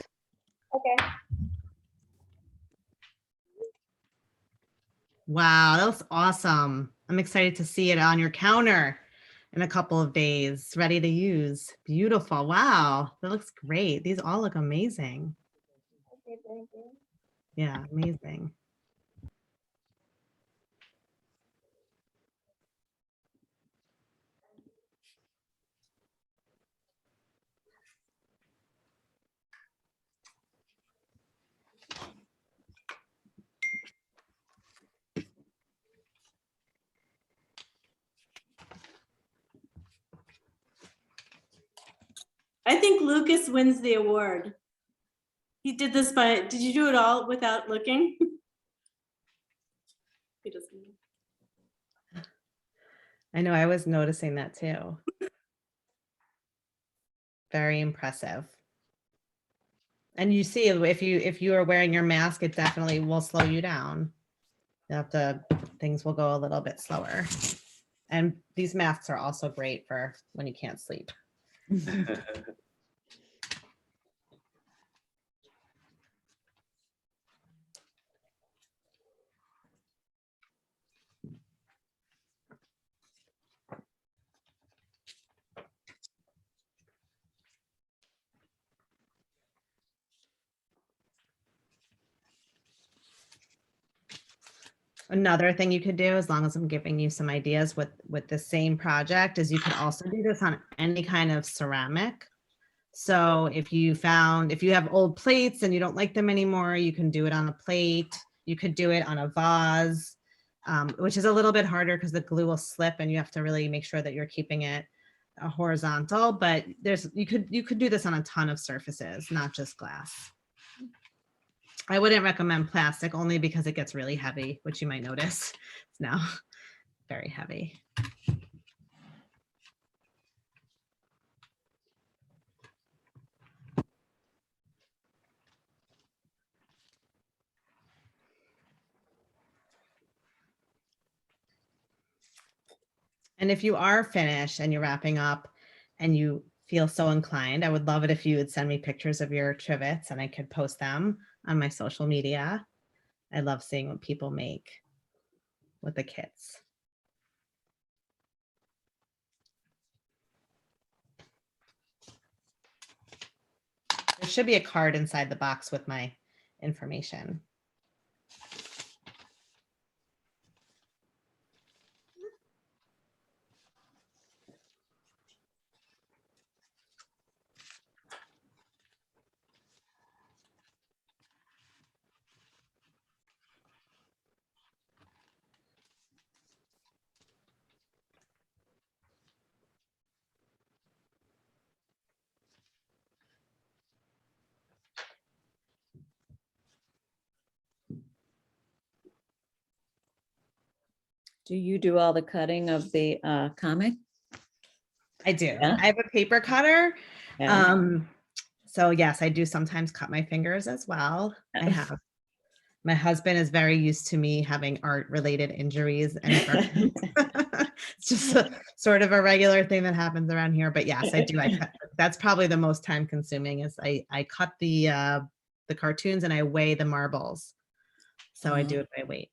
Okay. Wow, that looks awesome. I'm excited to see it on your counter in a couple of days, ready to use. Beautiful. Wow, that looks great. These all look amazing. Okay, thank you. Yeah, amazing. I think Lucas wins the award. He did this by, did you do it all without looking? He doesn't. I know, I was noticing that too. Very impressive. And you see, if you are wearing your mask, it definitely will slow you down. You have to, things will go a little bit slower. And these masks are also great for when you can't sleep. Another thing you could do, as long as I'm giving you some ideas with the same project, is you could also do this on any kind of ceramic. So if you have old plates and you don't like them anymore, you can do it on a plate. You could do it on a vase, which is a little bit harder because the glue will slip and you have to really make sure that you're keeping it horizontal. But you could do this on a ton of surfaces, not just glass. I wouldn't recommend plastic only because it gets really heavy, which you might notice. It's now very heavy. And if you are finished and you're wrapping up and you feel so inclined, I would love it if you would send me pictures of your trivets and I could post them on my social media. I love seeing what people make with the kits. There should be a card inside the box with my information. Do you do all the cutting of the comic? I do. Yeah. I have a paper cutter. Yeah. So yes, I do sometimes cut my fingers as well. I have. My husband is very used to me having art related injuries and it's just sort of a regular thing that happens around here. But yes, I do. That's probably the most time consuming is I cut the cartoons and I weigh the marbles. So I do it by weight.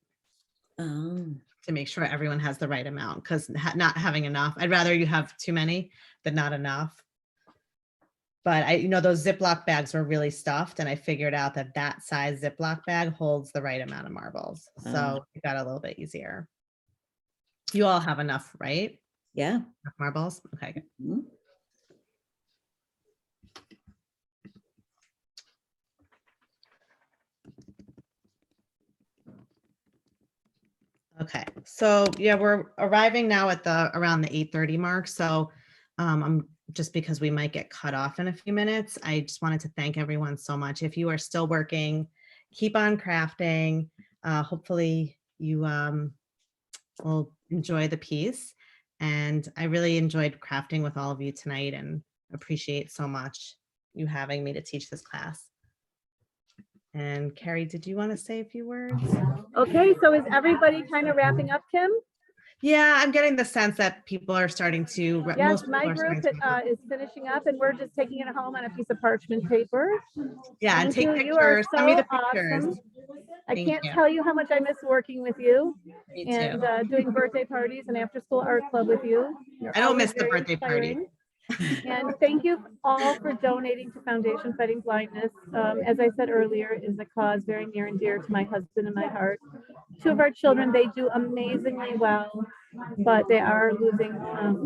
To make sure everyone has the right amount, because not having enough, I'd rather you have too many than not enough. But those Ziploc bags were really stuffed and I figured out that size Ziploc bag holds the right amount of marbles. So it got a little bit easier. You all have enough, right? Yeah. Enough marbles? Okay. Mm-hmm. Okay, so yeah, we're arriving now at around the 8:30 mark. So I'm just because we might get cut off in a few minutes. I just wanted to thank everyone so much. If you are still working, keep on crafting. Hopefully you will enjoy the piece. And I really enjoyed crafting with all of you tonight and appreciate so much you having me to teach this class. And Carrie, did you want to say a few words? Okay, so is everybody kind of wrapping up, Kim? Yeah, I'm getting the sense that people are starting to. Yes, my group is finishing up and we're just taking it home on a piece of parchment paper. Yeah, and Thank take you. pictures. You are Send me so the pictures. awesome. I Thank can't you. tell you how much I miss working with you Me and too. doing birthday parties and after school art club with you. You're I don't always miss the very birthday party. inspiring. And thank you all for donating to Foundation Fighting Blindness. As I said earlier, is a cause very near and dear to my husband and my heart. 2 of our children, they do amazingly well, but they are losing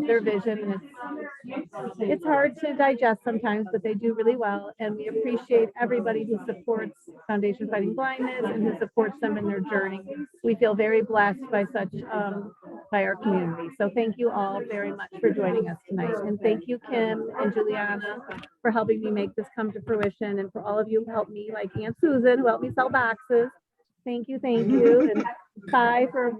their vision. And it's hard to digest sometimes, but they do really well. And we appreciate everybody who supports Foundation Fighting Blindness and who supports them in their journey. We feel very blessed by such by our community. So thank you all very much for joining us tonight. And thank you, Kim and Juliana, for helping me make this come to fruition, and for all of you who helped me, like Aunt Susan, who helped me sell boxes. Thank you, thank you. And Ty for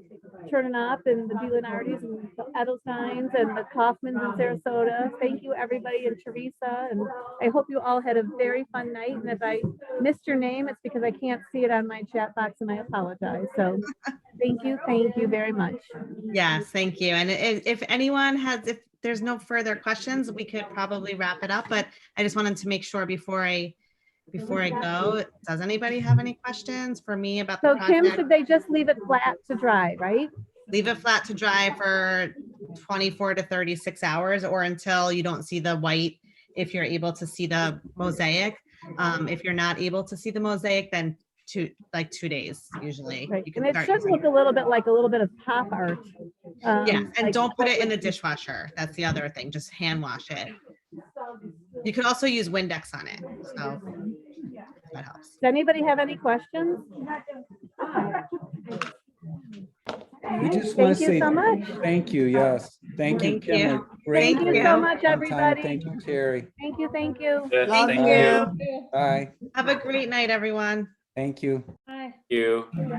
turning up, and the DeLeonardis and the Edelsteins and the Kaufmans in Sarasota. Thank you, everybody, and Teresa. And I hope you all had a very fun night. And if I missed your name, it's because I can't see it on my chat box, and I apologize. So thank you very much. Yes, thank you. And if anyone has, if there's no further questions, we could probably wrap it up. But I just wanted to make sure before I go, does anybody have any questions for me about the So project? Kim, should they just leave it flat to dry, right? Leave it flat to dry for 24 to 36 hours, or until you don't see the white, if you're able to see the mosaic. If you're not able to see the mosaic, then 2 days usually. Right. You can And it start should look a little bit like a little bit of pop art. yeah, and like- don't put it in the dishwasher. That's the other thing. Just hand wash it. You could also use Windex on it. So that helps. Does anybody have any questions? We just want Thank to you say so much. thank you. Yes. Thank you, Thank Kim. you. A great, Thank you great so much, fun time. everybody. Thank you, Terry. Thank you, thank you. Yes, Thank thank you. you. Bye. Have a great night, everyone. Thank you. Thank you.